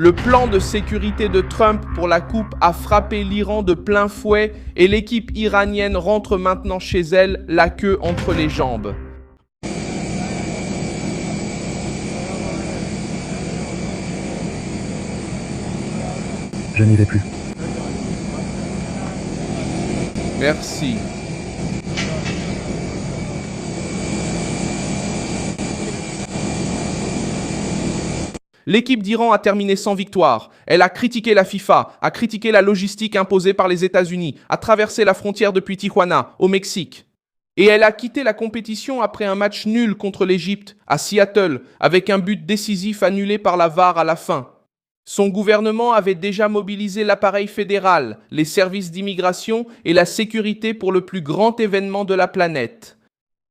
Le plan de sécurité de Trump pour la Coupe a frappé l'Iran de plein fouet et l'équipe iranienne rentre maintenant chez elle, la queue entre les jambes. Je n'y vais plus. Merci. L'équipe d'Iran a terminé sans victoire. Elle a critiqué la FIFA, a critiqué la logistique imposée par les États-Unis, a traversé la frontière depuis Tijuana, au Mexique. Et elle a quitté la compétition après un match nul contre l'Égypte, à Seattle, avec un but décisif annulé par la VAR à la fin. Son gouvernement avait déjà mobilisé l'appareil fédéral, les services d'immigration et la sécurité pour le plus grand événement de la planète.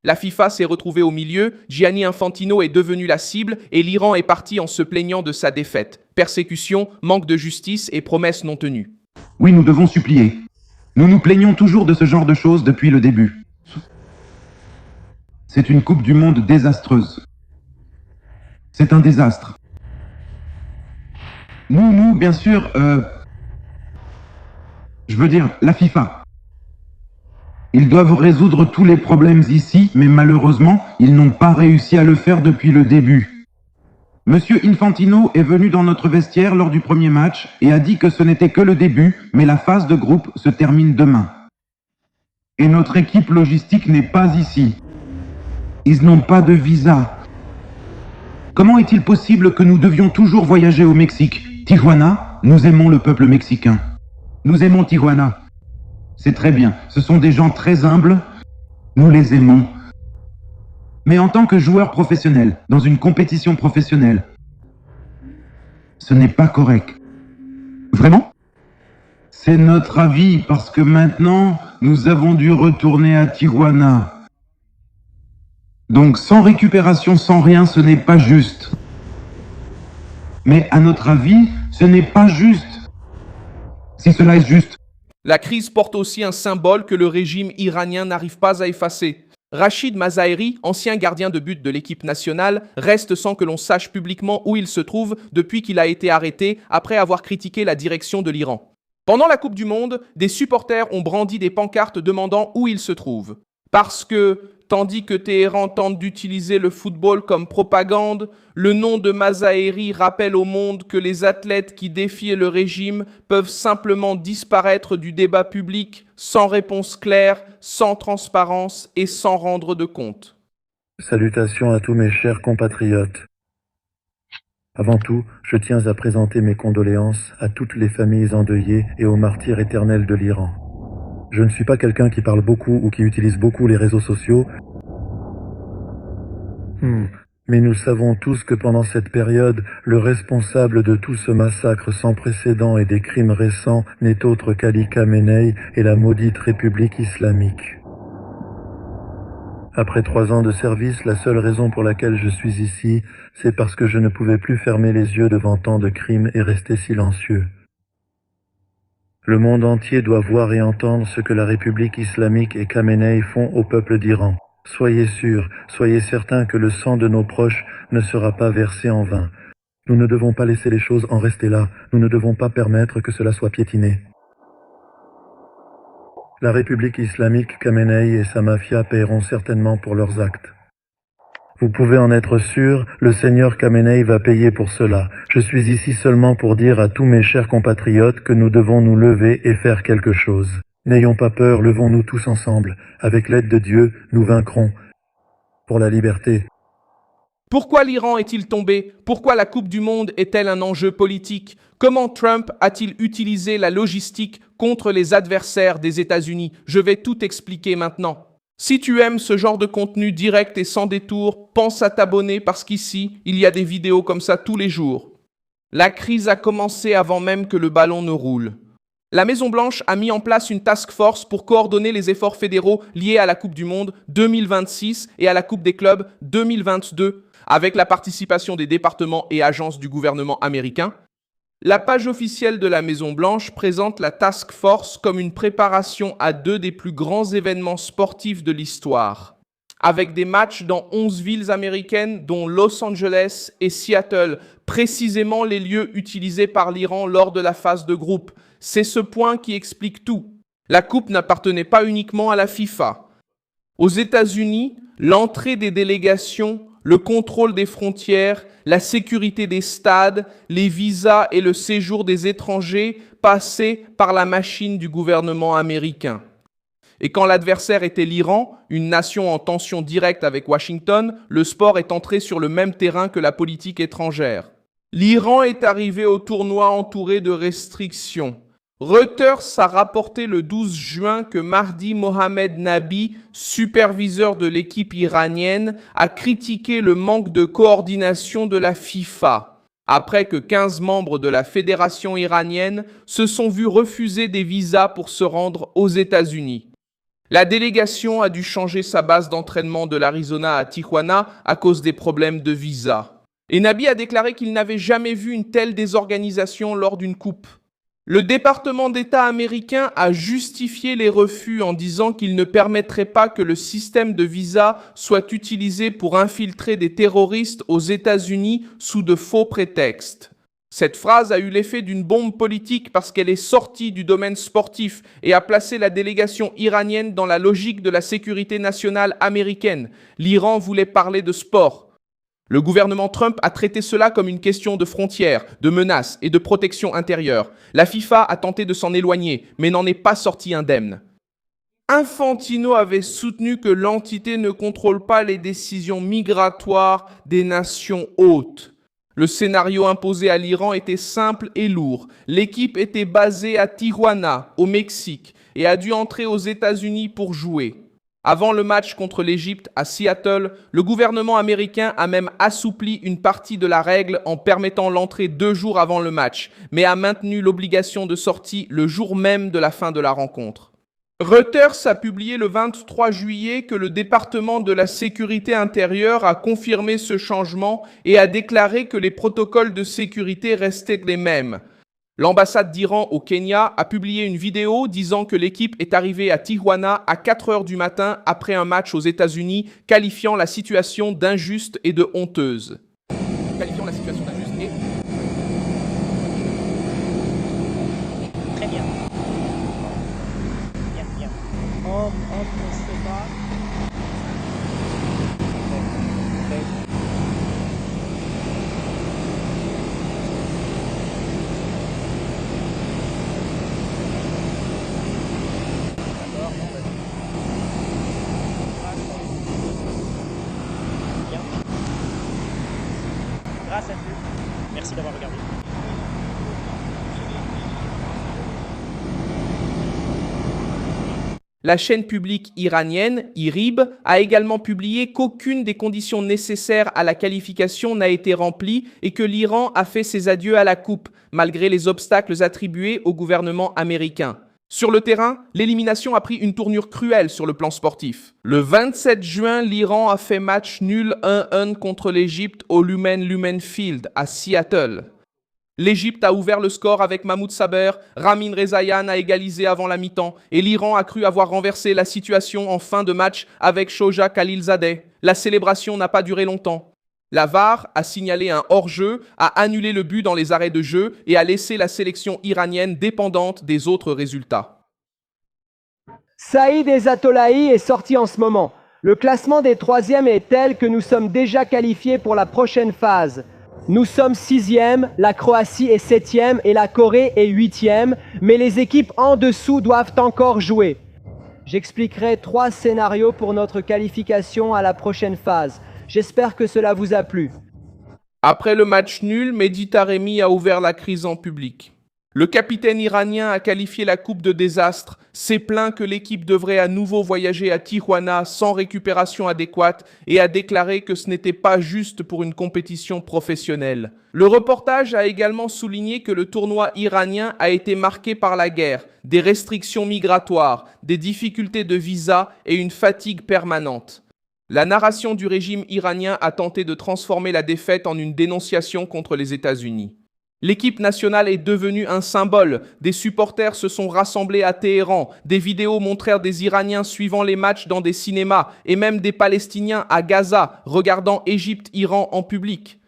La FIFA s'est retrouvée au milieu, Gianni Infantino est devenu la cible et l'Iran est parti en se plaignant de sa défaite. Persécution, manque de justice et promesses non tenues. Oui, nous devons supplier. Nous nous plaignons toujours de ce genre de choses depuis le début. C'est une Coupe du Monde désastreuse. C'est un désastre. Nous, bien sûr, je veux dire, la FIFA. Ils doivent résoudre tous les problèmes ici, mais malheureusement, ils n'ont pas réussi à le faire depuis le début. Monsieur Infantino est venu dans notre vestiaire lors du premier match et a dit que ce n'était que le début, mais la phase de groupe se termine demain. Et notre équipe logistique n'est pas ici. Ils n'ont pas de visa. Comment est-il possible que nous devions toujours voyager au Mexique? Tijuana, nous aimons le peuple mexicain. Nous aimons Tijuana. C'est très bien. Ce sont des gens très humbles. Nous les aimons. Mais en tant que joueur professionnel, dans une compétition professionnelle, ce n'est pas correct. Vraiment? C'est notre avis parce que maintenant, nous avons dû retourner à Tijuana. Donc sans récupération, sans rien, ce n'est pas juste. Mais à notre avis, ce n'est pas juste. Si cela est juste. La crise porte aussi un symbole que le régime iranien n'arrive pas à effacer. Rachid Mazaheri, ancien gardien de but de l'équipe nationale, reste sans que l'on sache publiquement où il se trouve depuis qu'il a été arrêté après avoir critiqué la direction de l'Iran. Pendant la Coupe du Monde, des supporters ont brandi des pancartes demandant où il se trouve. Parce que, tandis que Téhéran tente d'utiliser le football comme propagande, le nom de Mazaheri rappelle au monde que les athlètes qui défient le régime peuvent simplement disparaître du débat public sans réponse claire, sans transparence et sans rendre de compte. Salutations à tous mes chers compatriotes. Avant tout, je tiens à présenter mes condoléances à toutes les familles endeuillées et aux martyrs éternels de l'Iran. Je ne suis pas quelqu'un qui parle beaucoup ou qui utilise beaucoup les réseaux sociaux, mais nous savons tous que pendant cette période, le responsable de tout ce massacre sans précédent et des crimes récents n'est autre qu'Ali Khamenei et la maudite République islamique. Après 3 ans de service, la seule raison pour laquelle je suis ici, c'est parce que je ne pouvais plus fermer les yeux devant tant de crimes et rester silencieux. Le monde entier doit voir et entendre ce que la République islamique et Khamenei font au peuple d'Iran. Soyez sûrs, soyez certains que le sang de nos proches ne sera pas versé en vain. Nous ne devons pas laisser les choses en rester là, nous ne devons pas permettre que cela soit piétiné. La République islamique, Khamenei et sa mafia paieront certainement pour leurs actes. Vous pouvez en être sûr, le Seigneur Khamenei va payer pour cela. Je suis ici seulement pour dire à tous mes chers compatriotes que nous devons nous lever et faire quelque chose. N'ayons pas peur, levons-nous tous ensemble. Avec l'aide de Dieu, nous vaincrons. Pour la liberté. Pourquoi l'Iran est-il tombé? Pourquoi la Coupe du Monde est-elle un enjeu politique? Comment Trump a-t-il utilisé la logistique contre les adversaires des États-Unis? Je vais tout expliquer maintenant. Si tu aimes ce genre de contenu direct et sans détour, pense à t'abonner parce qu'ici, il y a des vidéos comme ça tous les jours. La crise a commencé avant même que le ballon ne roule. La Maison-Blanche a mis en place une task force pour coordonner les efforts fédéraux liés à la Coupe du Monde 2026 et à la Coupe des clubs 2022, avec la participation des départements et agences du gouvernement américain. La page officielle de la Maison-Blanche présente la Task Force comme une préparation à 2 des plus grands événements sportifs de l'histoire. avec des matchs dans 11 villes américaines, dont Los Angeles et Seattle, précisément les lieux utilisés par l'Iran lors de la phase de groupe. C'est ce point qui explique tout. La coupe n'appartenait pas uniquement à la FIFA. Aux États-Unis, l'entrée des délégations, le contrôle des frontières, la sécurité des stades, les visas et le séjour des étrangers passaient par la machine du gouvernement américain. Et quand l'adversaire était l'Iran, une nation en tension directe avec Washington, le sport est entré sur le même terrain que la politique étrangère. L'Iran est arrivé au tournoi entouré de restrictions. Reuters a rapporté le 12 juin que Mahdi Mohamed Nabi, superviseur de l'équipe iranienne, a critiqué le manque de coordination de la FIFA, après que 15 membres de la fédération iranienne se sont vus refuser des visas pour se rendre aux États-Unis. La délégation a dû changer sa base d'entraînement de l'Arizona à Tijuana à cause des problèmes de visa. Et Nabi a déclaré qu'il n'avait jamais vu une telle désorganisation lors d'une coupe. Le département d'État américain a justifié les refus en disant qu'il ne permettrait pas que le système de visa soit utilisé pour infiltrer des terroristes aux États-Unis sous de faux prétextes. Cette phrase a eu l'effet d'une bombe politique parce qu'elle est sortie du domaine sportif et a placé la délégation iranienne dans la logique de la sécurité nationale américaine. L'Iran voulait parler de sport. Le gouvernement Trump a traité cela comme une question de frontières, de menaces et de protection intérieure. La FIFA a tenté de s'en éloigner, mais n'en est pas sortie indemne. Infantino avait soutenu que l'entité ne contrôle pas les décisions migratoires des nations hôtes. Le scénario imposé à l'Iran était simple et lourd. L'équipe était basée à Tijuana, au Mexique, et a dû entrer aux États-Unis pour jouer. Avant le match contre l'Égypte à Seattle, le gouvernement américain a même assoupli une partie de la règle en permettant l'entrée 2 jours avant le match, mais a maintenu l'obligation de sortie le jour même de la fin de la rencontre. Reuters a publié le 23 juillet que le département de la sécurité intérieure a confirmé ce changement et a déclaré que les protocoles de sécurité restaient les mêmes. L'ambassade d'Iran au Kenya a publié une vidéo disant que l'équipe est arrivée à Tijuana à 4 heures du matin après un match aux États-Unis, qualifiant la situation d'injuste et de honteuse. Qualifiant la situation d'injuste et... Très bien. Bien, bien. On se bat. Grâce à Dieu. Merci d'avoir regardé. La chaîne publique iranienne, IRIB, a également publié qu'aucune des conditions nécessaires à la qualification n'a été remplie et que l'Iran a fait ses adieux à la coupe, malgré les obstacles attribués au gouvernement américain. Sur le terrain, l'élimination a pris une tournure cruelle sur le plan sportif. Le 27 juin, l'Iran a fait match nul 1-1 contre l'Égypte au Lumen Field à Seattle. L'Égypte a ouvert le score avec Mahmoud Saber, Ramin Rezaïan a égalisé avant la mi-temps et l'Iran a cru avoir renversé la situation en fin de match avec Shoja Khalilzadeh. La célébration n'a pas duré longtemps. La VAR a signalé un hors-jeu, a annulé le but dans les arrêts de jeu et a laissé la sélection iranienne dépendante des autres résultats. Saïd Ezatolahi est sorti en ce moment. Le classement des troisièmes est tel que nous sommes déjà qualifiés pour la prochaine phase. Nous sommes 6e, la Croatie est 7e et la Corée est 8e, mais les équipes en dessous doivent encore jouer. J'expliquerai 3 scénarios pour notre qualification à la prochaine phase. J'espère que cela vous a plu. Après le match nul, Mehdi Taremi a ouvert la crise en public. Le capitaine iranien a qualifié la coupe de désastre, s'est plaint que l'équipe devrait à nouveau voyager à Tijuana sans récupération adéquate et a déclaré que ce n'était pas juste pour une compétition professionnelle. Le reportage a également souligné que le tournoi iranien a été marqué par la guerre, des restrictions migratoires, des difficultés de visa et une fatigue permanente. La narration du régime iranien a tenté de transformer la défaite en une dénonciation contre les États-Unis. L'équipe nationale est devenue un symbole. Des supporters se sont rassemblés à Téhéran. Des vidéos montrèrent des Iraniens suivant les matchs dans des cinémas et même des Palestiniens à Gaza regardant Égypte-Iran en public.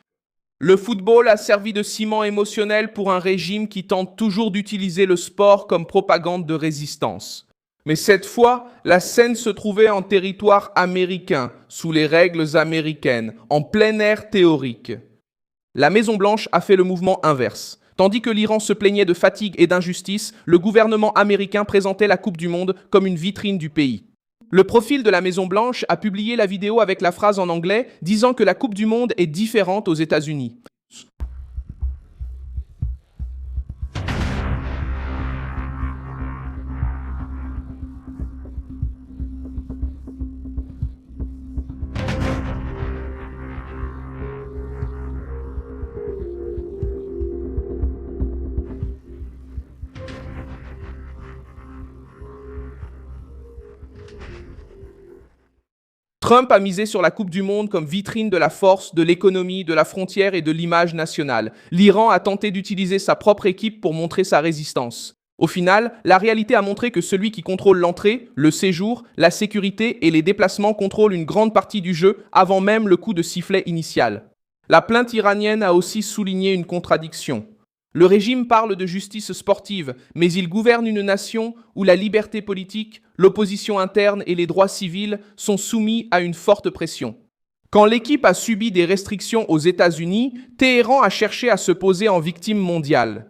Le football a servi de ciment émotionnel pour un régime qui tente toujours d'utiliser le sport comme propagande de résistance. Mais cette fois, la scène se trouvait en territoire américain, sous les règles américaines, en plein air théorique. La Maison-Blanche a fait le mouvement inverse. Tandis que l'Iran se plaignait de fatigue et d'injustice, le gouvernement américain présentait la Coupe du Monde comme une vitrine du pays. Le profil de la Maison-Blanche a publié la vidéo avec la phrase en anglais disant que la Coupe du Monde est différente aux États-Unis. Trump a misé sur la Coupe du Monde comme vitrine de la force, de l'économie, de la frontière et de l'image nationale. L'Iran a tenté d'utiliser sa propre équipe pour montrer sa résistance. Au final, la réalité a montré que celui qui contrôle l'entrée, le séjour, la sécurité et les déplacements contrôle une grande partie du jeu avant même le coup de sifflet initial. La plainte iranienne a aussi souligné une contradiction. Le régime parle de justice sportive, mais il gouverne une nation où la liberté politique, l'opposition interne et les droits civils sont soumis à une forte pression. Quand l'équipe a subi des restrictions aux États-Unis, Téhéran a cherché à se poser en victime mondiale.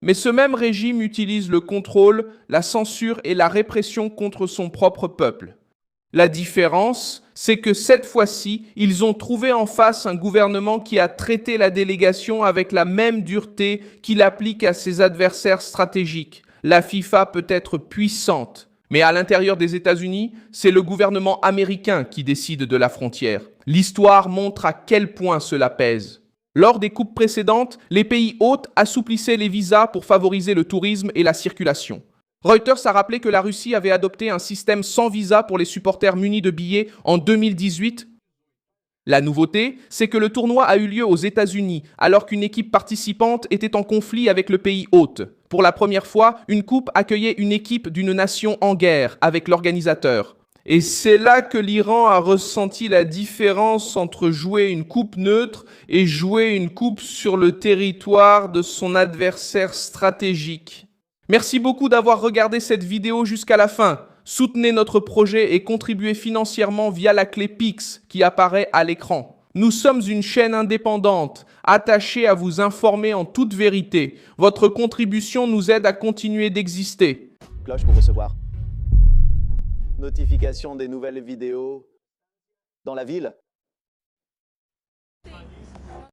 Mais ce même régime utilise le contrôle, la censure et la répression contre son propre peuple. La différence, c'est que cette fois-ci, ils ont trouvé en face un gouvernement qui a traité la délégation avec la même dureté qu'il applique à ses adversaires stratégiques. La FIFA peut être puissante, mais à l'intérieur des États-Unis, c'est le gouvernement américain qui décide de la frontière. L'histoire montre à quel point cela pèse. Lors des coupes précédentes, les pays hôtes assouplissaient les visas pour favoriser le tourisme et la circulation. Reuters a rappelé que la Russie avait adopté un système sans visa pour les supporters munis de billets en 2018. La nouveauté, c'est que le tournoi a eu lieu aux États-Unis, alors qu'une équipe participante était en conflit avec le pays hôte. Pour la première fois, une coupe accueillait une équipe d'une nation en guerre avec l'organisateur. Et c'est là que l'Iran a ressenti la différence entre jouer une coupe neutre et jouer une coupe sur le territoire de son adversaire stratégique. Merci beaucoup d'avoir regardé cette vidéo jusqu'à la fin. Soutenez notre projet et contribuez financièrement via la clé Pix qui apparaît à l'écran. Nous sommes une chaîne indépendante, attachée à vous informer en toute vérité. Votre contribution nous aide à continuer d'exister. Cloche pour recevoir notification des nouvelles vidéos dans la ville.